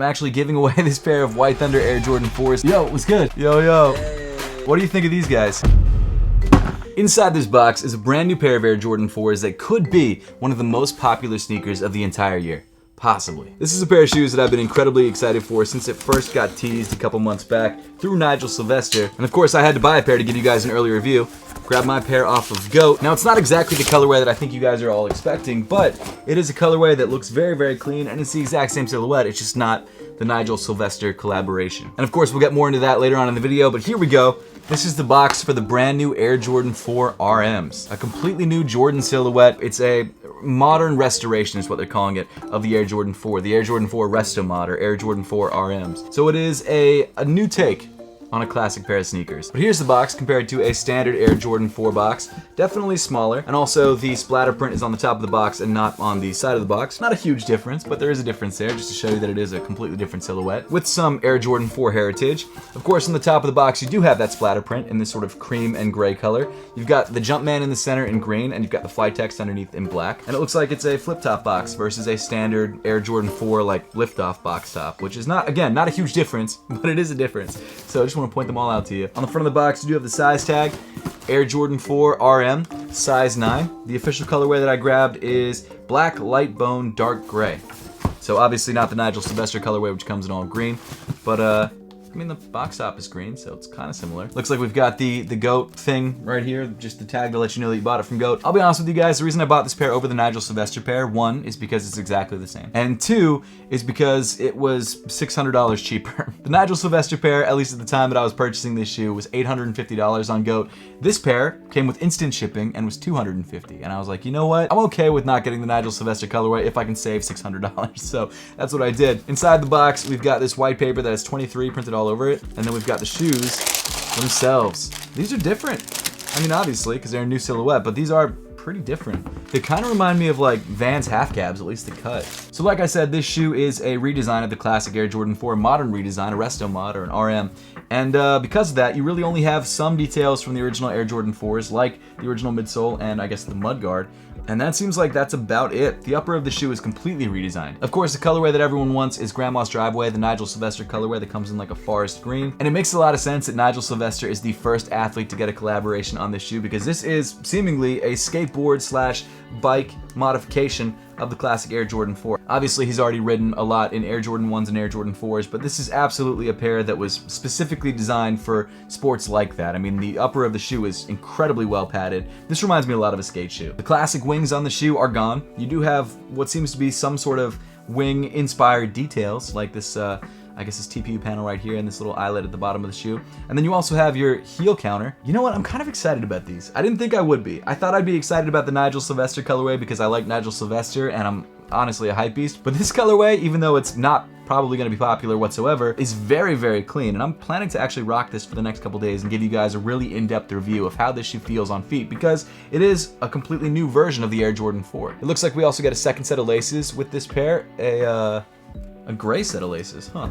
I'm actually giving away this pair of White Thunder Air Jordan 4s. Yo, what's good? Yo. What do you think of these guys? Inside this box is a brand new pair of Air Jordan 4s that could be one of the most popular sneakers of the entire year. Possibly. This is a pair of shoes that I've been incredibly excited for since it first got teased a couple months back through Nigel Sylvester. And of course I had to buy a pair to give you guys an early review. Grab my pair off of GOAT. Now it's not exactly the colorway that I think you guys are all expecting, but it is a colorway that looks very, very clean and it's the exact same silhouette. It's just not the Nigel Sylvester collaboration. And of course we'll get more into that later on in the video, but here we go. This is the box for the brand new Air Jordan 4 RMs. A completely new Jordan silhouette. It's a modern restoration is what they're calling it of the Air Jordan 4. The Air Jordan 4 Resto Mod or Air Jordan 4 RMs. So it is a new take on a classic pair of sneakers. But here's the box compared to a standard Air Jordan 4 box. Definitely smaller, and also the splatter print is on the top of the box and not on the side of the box. Not a huge difference, but there is a difference there, just to show you that it is a completely different silhouette with some Air Jordan 4 heritage. Of course, on the top of the box, you do have that splatter print in this sort of cream and gray color. You've got the Jumpman in the center in green, and you've got the fly text underneath in black. And it looks like it's a flip-top box versus a standard Air Jordan 4 like lift-off box top, which is not, again, not a huge difference, but it is a difference. So I just want to point them all out to you. On the front of the box, you do have the size tag, Air Jordan 4 RM, size 9. The official colorway that I grabbed is black, light bone, dark gray. So obviously not the Nigel Sylvester colorway, which comes in all green, but I mean, the box top is green, so it's kind of similar. Looks like we've got the GOAT thing right here, just the tag to let you know that you bought it from GOAT. I'll be honest with you guys, the reason I bought this pair over the Nigel Sylvester pair, one, is because it's exactly the same. And two, is because it was $600 cheaper. The Nigel Sylvester pair, at least at the time that I was purchasing this shoe, was $850 on GOAT. This pair came with instant shipping and was $250. And I was like, you know what? I'm okay with not getting the Nigel Sylvester colorway if I can save $600. So that's what I did. Inside the box, we've got this white paper that has 23 printed all over it, and then we've got the shoes themselves. These are different. I mean, obviously, because they're a new silhouette, but these are pretty different. They kind of remind me of like Vans half cabs, at least the cut. So like I said, this shoe is a redesign of the classic Air Jordan 4, modern redesign, a Resto Mod or an RM. And because of that, you really only have some details from the original Air Jordan 4s, like the original midsole and I guess the mudguard. And that seems like that's about it. The upper of the shoe is completely redesigned. Of course, the colorway that everyone wants is Grandma's Driveway, the Nigel Sylvester colorway that comes in like a forest green. And it makes a lot of sense that Nigel Sylvester is the first athlete to get a collaboration on this shoe because this is seemingly a skateboard slash bike modification of the classic Air Jordan 4. Obviously, he's already ridden a lot in Air Jordan 1s and Air Jordan 4s, but this is absolutely a pair that was specifically designed for sports like that. I mean, the upper of the shoe is incredibly well padded. This reminds me a lot of a skate shoe. The classic wings on the shoe are gone. You do have what seems to be some sort of wing-inspired details, like this, I guess this TPU panel right here and this little eyelet at the bottom of the shoe. And then you also have your heel counter. You know what? I'm kind of excited about these. I didn't think I would be. I thought I'd be excited about the Nigel Sylvester colorway because I like Nigel Sylvester and I'm honestly a hype beast. But this colorway, even though it's not probably going to be popular whatsoever, is very, very clean. And I'm planning to actually rock this for the next couple days and give you guys a really in-depth review of how this shoe feels on feet because it is a completely new version of the Air Jordan 4. It looks like we also get a second set of laces with this pair, a gray set of laces, huh?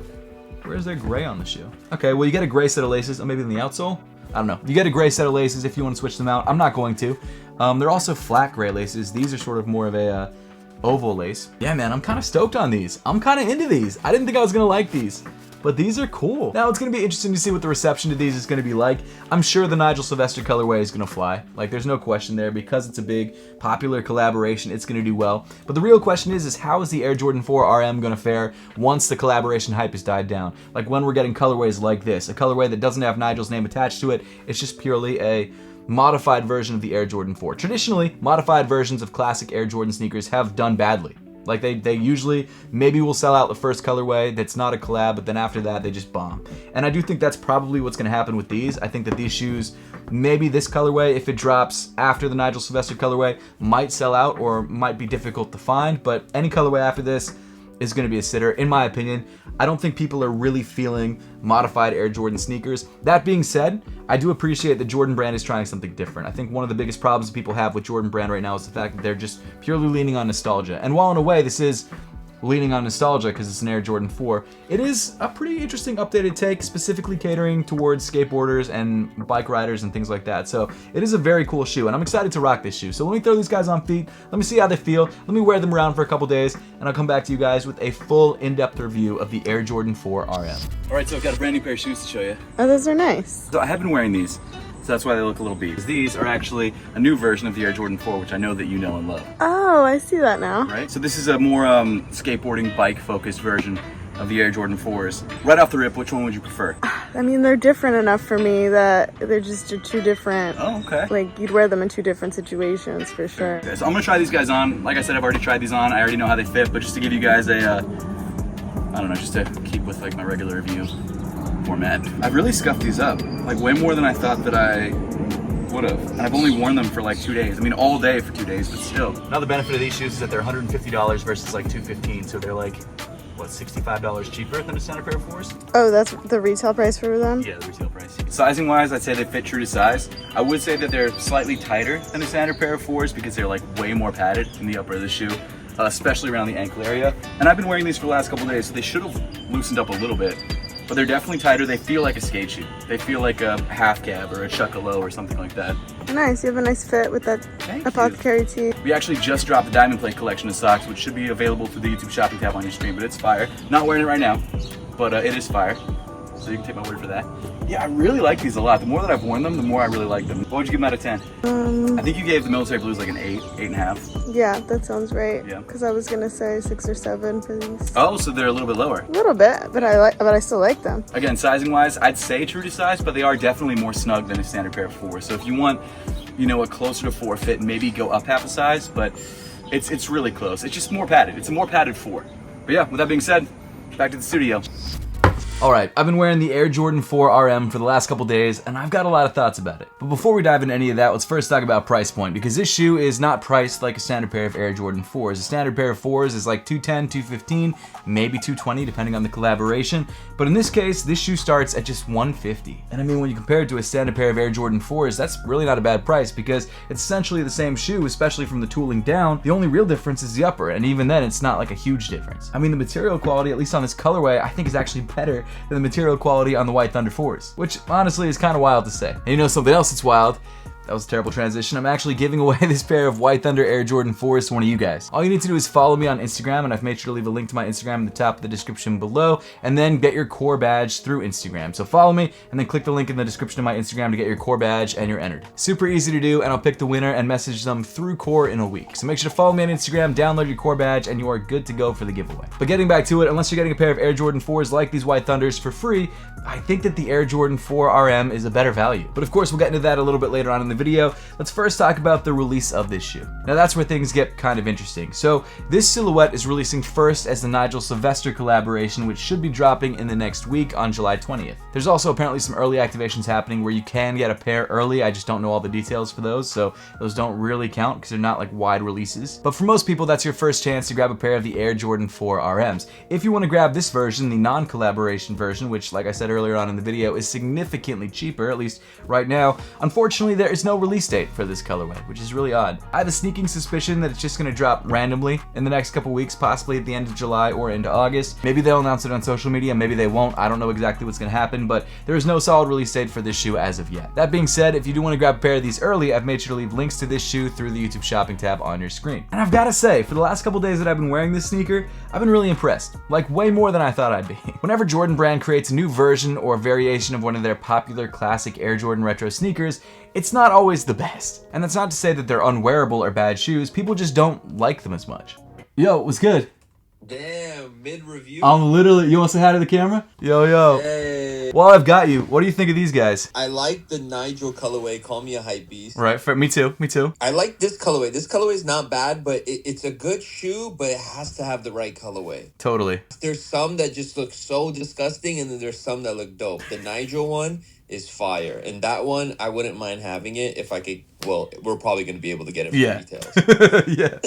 Where's there gray on the shoe? Okay, well you get a gray set of laces, maybe in the outsole? I don't know. You get a gray set of laces if you want to switch them out. I'm not going to. They're also flat gray laces. These are sort of more of a oval lace. Yeah, man, I'm kind of stoked on these. I'm kind of into these. I didn't think I was going to like these, but these are cool. Now, it's going to be interesting to see what the reception to these is going to be like. I'm sure the Nigel Sylvester colorway is going to fly. Like, there's no question there. Because it's a big, popular collaboration, it's going to do well. But the real question is how is the Air Jordan 4 RM going to fare once the collaboration hype has died down? Like, when we're getting colorways like this, a colorway that doesn't have Nigel's name attached to it, it's just purely a modified version of the Air Jordan 4. Traditionally, modified versions of classic Air Jordan sneakers have done badly. Like they usually maybe will sell out the first colorway that's not a collab, but then after that they just bomb. And I do think that's probably what's going to happen with these. I think that these shoes, maybe this colorway, if it drops after the Nigel Sylvester colorway, might sell out or might be difficult to find, but any colorway after this is going to be a sitter, in my opinion. I don't think people are really feeling modified Air Jordan sneakers. That being said, I do appreciate that Jordan Brand is trying something different. I think one of the biggest problems people have with Jordan Brand right now is the fact that they're just purely leaning on nostalgia. And while in a way this is leaning on nostalgia because it's an Air Jordan 4. It is a pretty interesting updated take, specifically catering towards skateboarders and bike riders and things like that. So it is a very cool shoe, and I'm excited to rock this shoe. So let me throw these guys on feet. Let me see how they feel. Let me wear them around for a couple days, and I'll come back to you guys with a full in-depth review of the Air Jordan 4 RM. All right, so I've got a brand new pair of shoes to show you. Oh, those are nice. So I have been wearing these, so that's why they look a little beat. These are actually a new version of the Air Jordan 4, which I know that you know and love. Oh, I see that now. Right? So this is a more skateboarding, bike-focused version of the Air Jordan 4s. Right off the rip, which one would you prefer? I mean, they're different enough for me that they're just two different. Oh, okay. Like, you'd wear them in two different situations for sure. Okay, so I'm gonna try these guys on. Like I said, I've already tried these on. I already know how they fit, but just to give you guys a, I don't know, just to keep with like my regular review format. I've really scuffed these up, like way more than I thought that I would have. And I've only worn them for like 2 days. I mean, all day for 2 days, but still. Now the benefit of these shoes is that they're $150 versus like $215, so they're like, what, $65 cheaper than a standard pair of 4s? Oh, that's the retail price for them? Yeah, the retail price. Sizing wise, I'd say they fit true to size. I would say that they're slightly tighter than a standard pair of 4s because they're like way more padded in the upper of the shoe, especially around the ankle area. And I've been wearing these for the last couple of days, so they should have loosened up a little bit. But they're definitely tighter. They feel like a skate shoe. They feel like a half cab or a Chuckalo or something like that. Nice. You have a nice fit with that apothecary tee. We actually just dropped the Diamond Plate collection of socks, which should be available through the YouTube shopping tab on your screen, but it's fire. Not wearing it right now, but it is fire. So you can take my word for that. Yeah, I really like these a lot. The more that I've worn them, the more I really like them. What would you give them out of 10? I think you gave the Military Blues like an 8, 8.5. Yeah, that sounds right. Yeah. Because I was gonna say 6 or 7 for these. Oh, so they're a little bit lower. A little bit, but I still like them. Again, sizing wise, I'd say true to size, but they are definitely more snug than a standard pair of 4s. So if you want, you know, a closer to 4 fit, maybe go up half a size, but it's really close. It's just more padded. It's a more padded 4. But yeah, with that being said, back to the studio. Alright, I've been wearing the Air Jordan 4 RM for the last couple days, and I've got a lot of thoughts about it. But before we dive into any of that, let's first talk about price point, because this shoe is not priced like a standard pair of Air Jordan 4s. A standard pair of 4s is like $210, $215, maybe $220, depending on the collaboration. But in this case, this shoe starts at just $150. And I mean, when you compare it to a standard pair of Air Jordan 4s, that's really not a bad price, because it's essentially the same shoe, especially from the tooling down. The only real difference is the upper, and even then, it's not like a huge difference. I mean, the material quality, at least on this colorway, I think is actually better than the material quality on the White Thunder 4s, which honestly is kind of wild to say. And you know something else that's wild? That was a terrible transition. I'm actually giving away this pair of White Thunder Air Jordan 4s to one of you guys. All you need to do is follow me on Instagram, and I've made sure to leave a link to my Instagram in the top of the description below, and then get your core badge through Instagram. So follow me, and then click the link in the description of my Instagram to get your core badge, and you're entered. Super easy to do, and I'll pick the winner and message them through core in a week. So make sure to follow me on Instagram, download your core badge, and you are good to go for the giveaway. But getting back to it, unless you're getting a pair of Air Jordan 4s like these White Thunders for free, I think that the Air Jordan 4 RM is a better value. But of course, we'll get into that a little bit later on in the video. Let's first talk about the release of this shoe. Now that's where things get kind of interesting. So this silhouette is releasing first as the Nigel Sylvester collaboration, which should be dropping in the next week on July 20th. There's also apparently some early activations happening where you can get a pair early. I just don't know all the details for those, so those don't really count because they're not like wide releases. But for most people, that's your first chance to grab a pair of the Air Jordan 4 RMs. If you want to grab this version, the non-collaboration version, which like I said earlier on in the video is significantly cheaper, at least right now, unfortunately there is no release date for this colorway, which is really odd. I have a sneaking suspicion that it's just going to drop randomly in the next couple weeks, possibly at the end of July or into August. Maybe they'll announce it on social media, maybe they won't. I don't know exactly what's going to happen, but there is no solid release date for this shoe as of yet. That being said, if you do want to grab a pair of these early, I've made sure to leave links to this shoe through the YouTube shopping tab on your screen. And I've got to say, for the last couple days that I've been wearing this sneaker, I've been really impressed. Like way more than I thought I'd be. Whenever Jordan Brand creates a new version or variation of one of their popular classic Air Jordan retro sneakers, it's not always the best. And that's not to say that they're unwearable or bad shoes, people just don't like them as much. Yo, what's good? Damn, mid-review. I'm literally, you want to say hi to the camera? Yo. Hey. Well, I've got you. What do you think of these guys? I like the Nigel colorway. Call me a hype beast. Right, me too. I like this colorway. This colorway is not bad, but it's a good shoe, but it has to have the right colorway. Totally. There's some that just look so disgusting, and then there's some that look dope. The Nigel one is fire, and that one, I wouldn't mind having it if I could. Well, we're probably going to be able to get it for retails. Yeah.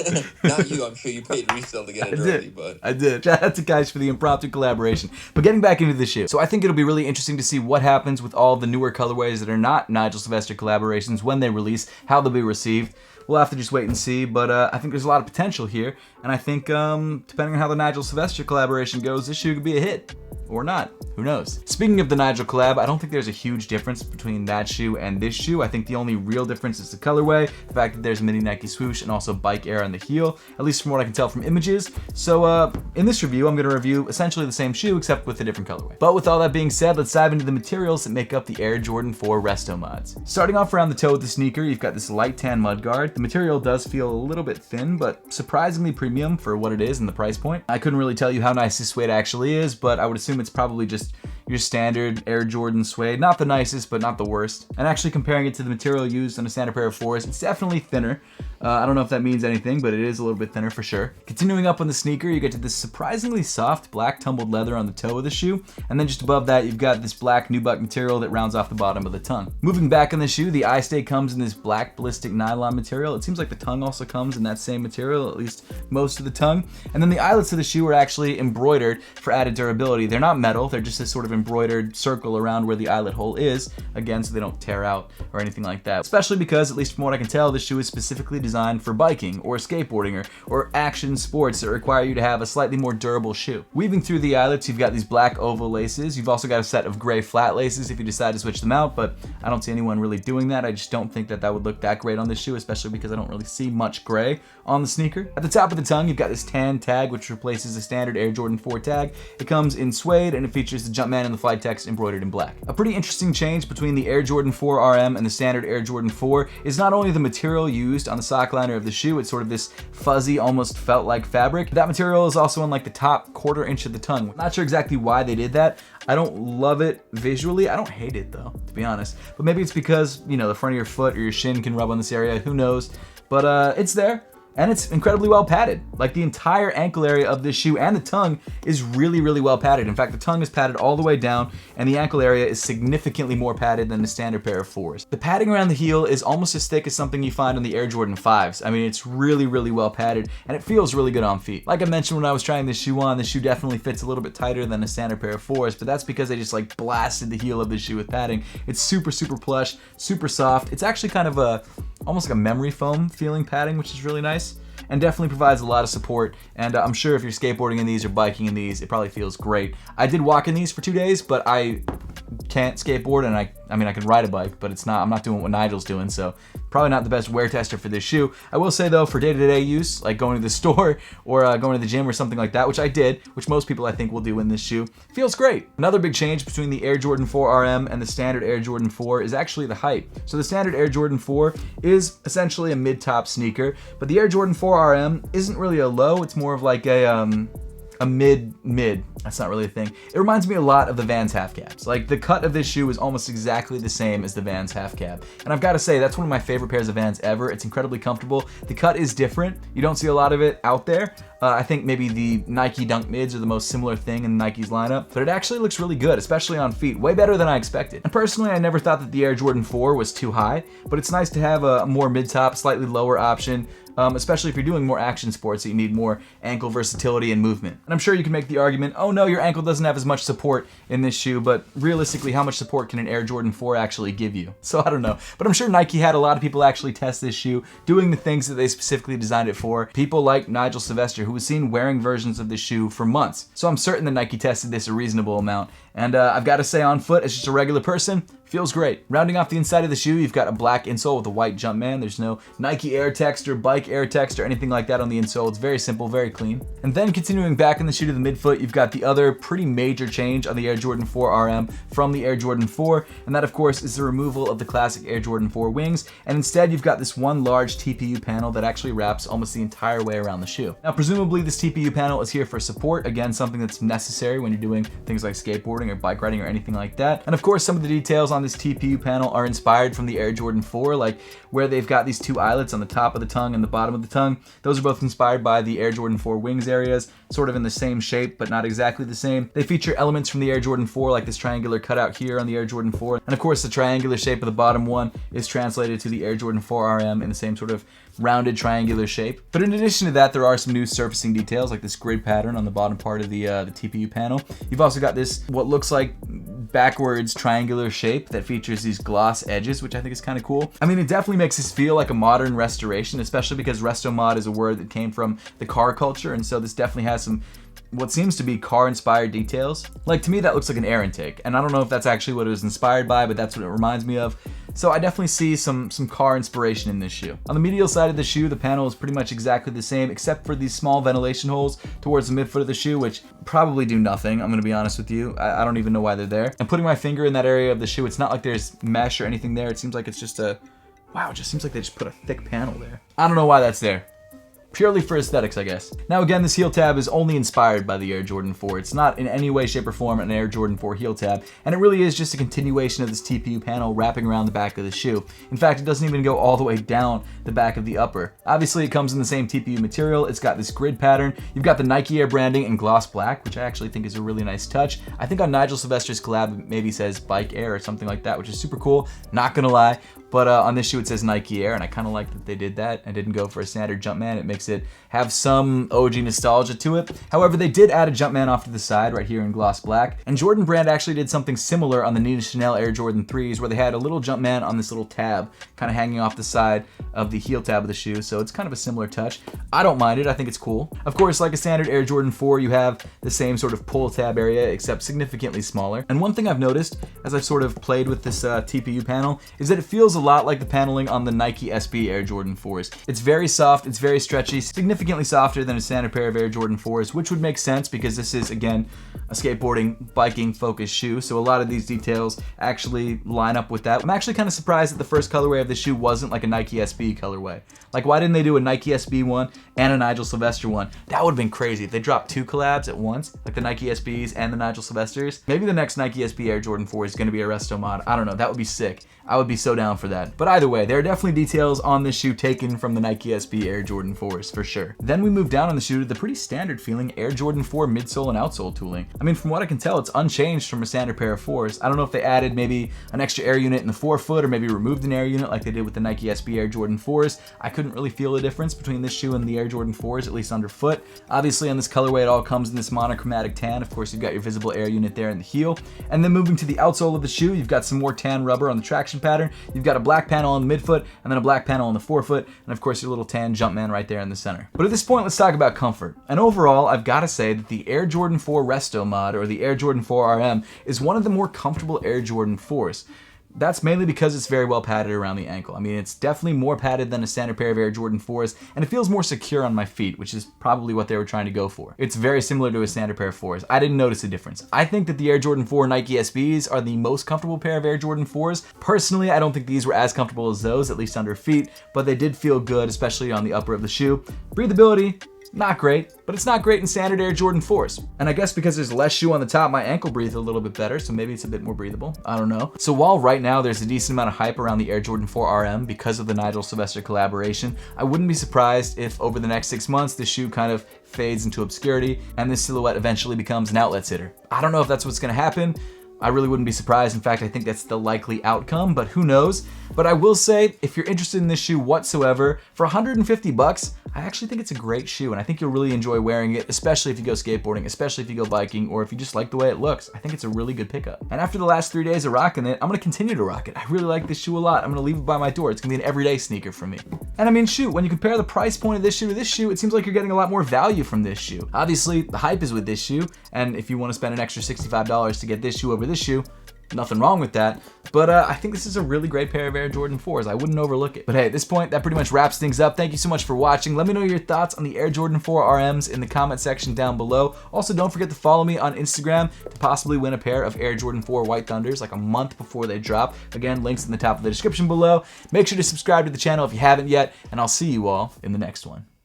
Not you. I'm sure you paid resale to get it early, but I did. Shout out to guys for the impromptu collaboration. But getting back into the shoe. So I think it'll be really interesting to see what happens with all the newer colorways that are not Nigel Sylvester collaborations when they release, how they'll be received. we'll have to just wait and see, but I think there's a lot of potential here, and I think depending on how the Nigel Sylvester collaboration goes, this shoe could be a hit. Or not. Who knows? Speaking of the Nigel collab, I don't think there's a huge difference between that shoe and this shoe. I think the only real difference is the colorway, the fact that there's a mini Nike swoosh and also bike air on the heel, at least from what I can tell from images. So in this review, I'm going to review essentially the same shoe except with a different colorway. But with all that being said, let's dive into the materials that make up the Air Jordan 4 Resto Mods. Starting off around the toe of the sneaker, you've got this light tan mudguard. The material does feel a little bit thin, but surprisingly premium for what it is and the price point. I couldn't really tell you how nice this suede actually is, but I would assume it's probably just your standard Air Jordan suede. Not the nicest, but not the worst. And actually comparing it to the material used on a standard pair of 4s, it's definitely thinner. I don't know if that means anything, but it is a little bit thinner for sure. Continuing up on the sneaker, you get to this surprisingly soft black tumbled leather on the toe of the shoe, and then just above that, you've got this black nubuck material that rounds off the bottom of the tongue. Moving back on the shoe, the eye stay comes in this black ballistic nylon material. It seems like the tongue also comes in that same material, at least most of the tongue. And then the eyelets of the shoe are actually embroidered for added durability. They're not metal, they're just this sort of embroidered circle around where the eyelet hole is, again, so they don't tear out or anything like that. Especially because, at least from what I can tell, this shoe is specifically designed for biking or skateboarding or action sports that require you to have a slightly more durable shoe. Weaving through the eyelets, you've got these black oval laces. You've also got a set of gray flat laces if you decide to switch them out, but I don't see anyone really doing that. I just don't think that that would look that great on this shoe, especially because I don't really see much gray on the sneaker. At the top of the tongue, you've got this tan tag, which replaces the standard Air Jordan 4 tag. It comes in suede, and it features the Jumpman and the flight text embroidered in black. A pretty interesting change between the Air Jordan 4 RM and the standard Air Jordan 4 is not only the material used on the sock liner of the shoe, it's sort of this fuzzy, almost felt-like fabric. That material is also on like the top quarter inch of the tongue. I'm not sure exactly why they did that. I don't love it visually. I don't hate it though, to be honest. But maybe it's because, you know, the front of your foot or your shin can rub on this area, who knows. But it's there. And it's incredibly well padded. Like the entire ankle area of this shoe and the tongue is really, really well padded. In fact, the tongue is padded all the way down and the ankle area is significantly more padded than the standard pair of 4s. The padding around the heel is almost as thick as something you find on the Air Jordan 5s. I mean, it's really, really well padded and it feels really good on feet. Like I mentioned when I was trying this shoe on, the shoe definitely fits a little bit tighter than a standard pair of 4s, but that's because they just like blasted the heel of the shoe with padding. It's super, super plush, super soft. It's actually kind of almost like a memory foam feeling padding, which is really nice. And definitely provides a lot of support, and I'm sure if you're skateboarding in these or biking in these, it probably feels great. I did walk in these for 2 days, but I can't skateboard, and I mean I can ride a bike, but I'm not doing what Nigel's doing, so probably not the best wear tester for this shoe. I will say though, for day-to-day use, like going to the store or going to the gym or something like that, which I did, which most people I think will do in this shoe, feels great. Another big change between the Air Jordan 4 RM and the standard Air Jordan 4 is actually the height. So the standard Air Jordan 4 is essentially a mid-top sneaker, but the Air Jordan 4 RM isn't really a low, it's more of like a mid. That's not really a thing. It reminds me a lot of the Vans half cabs. Like the cut of this shoe is almost exactly the same as the Vans half cab. And I've got to say, that's one of my favorite pairs of Vans ever. It's incredibly comfortable. The cut is different. You don't see a lot of it out there. I think maybe the Nike Dunk Mids are the most similar thing in Nike's lineup, but it actually looks really good, especially on feet. Way better than I expected. And personally, I never thought that the Air Jordan 4 was too high, but it's nice to have a more mid-top, slightly lower option, especially if you're doing more action sports that you need more ankle versatility and movement. And I'm sure you can make the argument, oh no, your ankle doesn't have as much support in this shoe, but realistically, how much support can an Air Jordan 4 actually give you? So I don't know. But I'm sure Nike had a lot of people actually test this shoe, doing the things that they specifically designed it for. People like Nigel Sylvester, who was seen wearing versions of this shoe for months. So I'm certain that Nike tested this a reasonable amount. And I've got to say, on foot, as just a regular person, feels great. Rounding off the inside of the shoe, you've got a black insole with a white Jumpman. There's no Nike Air text or Bike Air text or anything like that on the insole. It's very simple, very clean. And then continuing back in the shoe to the midfoot, you've got the other pretty major change on the Air Jordan 4 RM from the Air Jordan 4, and that of course is the removal of the classic Air Jordan 4 wings, and instead you've got this one large TPU panel that actually wraps almost the entire way around the shoe. Now presumably this TPU panel is here for support, again something that's necessary when you're doing things like skateboarding or bike riding or anything like that. And of course some of the details on this TPU panel are inspired from the Air Jordan 4, like where they've got these two eyelets on the top of the tongue and the bottom of the tongue. Those are both inspired by the Air Jordan 4 wings areas, sort of in the same shape but not exactly the same. They feature elements from the Air Jordan 4 like this triangular cutout here on the Air Jordan 4, and of course the triangular shape of the bottom one is translated to the Air Jordan 4 RM in the same sort of rounded triangular shape. But in addition to that, there are some new surfacing details like this grid pattern on the bottom part of the TPU panel. You've also got this what looks like backwards triangular shape that features these gloss edges, which I think is kind of cool. I mean, it definitely makes this feel like a modern restoration, especially because resto mod is a word that came from the car culture, and so this definitely has some what seems to be car-inspired details. Like, to me, that looks like an air intake, and I don't know if that's actually what it was inspired by, but that's what it reminds me of. So I definitely see some car inspiration in this shoe. On the medial side of the shoe, the panel is pretty much exactly the same, except for these small ventilation holes towards the midfoot of the shoe, which probably do nothing, I'm gonna be honest with you. I don't even know why they're there. And putting my finger in that area of the shoe, it's not like there's mesh or anything there. It seems like it's just wow, it just seems like they just put a thick panel there. I don't know why that's there. Purely for aesthetics, I guess. Now again, this heel tab is only inspired by the Air Jordan 4. It's not in any way, shape, or form an Air Jordan 4 heel tab, and it really is just a continuation of this TPU panel wrapping around the back of the shoe. In fact, it doesn't even go all the way down the back of the upper. Obviously, it comes in the same TPU material. It's got this grid pattern. You've got the Nike Air branding in gloss black, which I actually think is a really nice touch. I think on Nigel Sylvester's collab, it maybe says Bike Air or something like that, which is super cool. Not gonna lie. But on this shoe it says Nike Air, and I kind of like that they did that and didn't go for a standard Jumpman. It makes it have some OG nostalgia to it. However, they did add a Jumpman off to the side right here in gloss black. And Jordan Brand actually did something similar on the Nina Chanel Air Jordan 3s, where they had a little Jumpman on this little tab kind of hanging off the side of the heel tab of the shoe. So it's kind of a similar touch. I don't mind it. I think it's cool. Of course, like a standard Air Jordan 4, you have the same sort of pull tab area, except significantly smaller. And one thing I've noticed as I've sort of played with this TPU panel is that it feels a lot like the paneling on the Nike SB Air Jordan 4s. It's very soft, it's very stretchy, significantly softer than a standard pair of Air Jordan 4s, which would make sense because this is, again, a skateboarding, biking focused shoe, so a lot of these details actually line up with that. I'm actually kind of surprised that the first colorway of the shoe wasn't like a Nike SB colorway. Like, why didn't they do a Nike SB one and a Nigel Sylvester one? That would have been crazy if they dropped two collabs at once, like the Nike SBs and the Nigel Sylvesters. Maybe the next Nike SB Air Jordan 4 is going to be a resto mod. I don't know, that would be sick. I would be so down for that. But either way, there are definitely details on this shoe taken from the Nike SB Air Jordan 4s, for sure. Then we move down on the shoe to the pretty standard feeling Air Jordan 4 midsole and outsole tooling. I mean, from what I can tell, it's unchanged from a standard pair of 4s. I don't know if they added maybe an extra air unit in the forefoot or maybe removed an air unit like they did with the Nike SB Air Jordan 4s. I couldn't really feel the difference between this shoe and the Air Jordan 4s, at least underfoot. Obviously, on this colorway, it all comes in this monochromatic tan. Of course, you've got your visible air unit there in the heel. And then moving to the outsole of the shoe, you've got some more tan rubber on the traction pattern. You've got a black panel on the midfoot, and then a black panel on the forefoot, and of course your little tan Jumpman right there in the center. But at this point, let's talk about comfort. And overall, I've got to say that the Air Jordan 4 Resto mod, or the Air Jordan 4 RM, is one of the more comfortable Air Jordan 4s. That's mainly because it's very well padded around the ankle. I mean, it's definitely more padded than a standard pair of Air Jordan 4s, and it feels more secure on my feet, which is probably what they were trying to go for. It's very similar to a standard pair of 4s. I didn't notice a difference. I think that the Air Jordan 4 Nike SBs are the most comfortable pair of Air Jordan 4s. Personally, I don't think these were as comfortable as those, at least under feet, but they did feel good, especially on the upper of the shoe. Breathability, not great, but it's not great in standard Air Jordan 4s. And I guess because there's less shoe on the top, my ankle breathes a little bit better, so maybe it's a bit more breathable. I don't know. So while right now there's a decent amount of hype around the Air Jordan 4 RM because of the Nigel Sylvester collaboration, I wouldn't be surprised if over the next 6 months the shoe kind of fades into obscurity and this silhouette eventually becomes an outlet sitter. I don't know if that's what's gonna happen. I really wouldn't be surprised. In fact, I think that's the likely outcome, but who knows? But I will say, if you're interested in this shoe whatsoever, for 150 bucks, I actually think it's a great shoe, and I think you'll really enjoy wearing it, especially if you go skateboarding, especially if you go biking, or if you just like the way it looks. I think it's a really good pickup. And after the last 3 days of rocking it, I'm gonna continue to rock it. I really like this shoe a lot. I'm gonna leave it by my door. It's gonna be an everyday sneaker for me. And I mean, shoot, when you compare the price point of this shoe to this shoe, it seems like you're getting a lot more value from this shoe. Obviously, the hype is with this shoe, and if you wanna spend an extra $65 to get this shoe over this shoe, nothing wrong with that, but I think this is a really great pair of Air Jordan 4s. I wouldn't overlook it. But hey, at this point, that pretty much wraps things up. Thank you so much for watching. Let me know your thoughts on the Air Jordan 4 RMs in the comment section down below. Also, don't forget to follow me on Instagram to possibly win a pair of Air Jordan 4 White Thunders like a month before they drop. Again, links in the top of the description below. Make sure to subscribe to the channel if you haven't yet, and I'll see you all in the next one.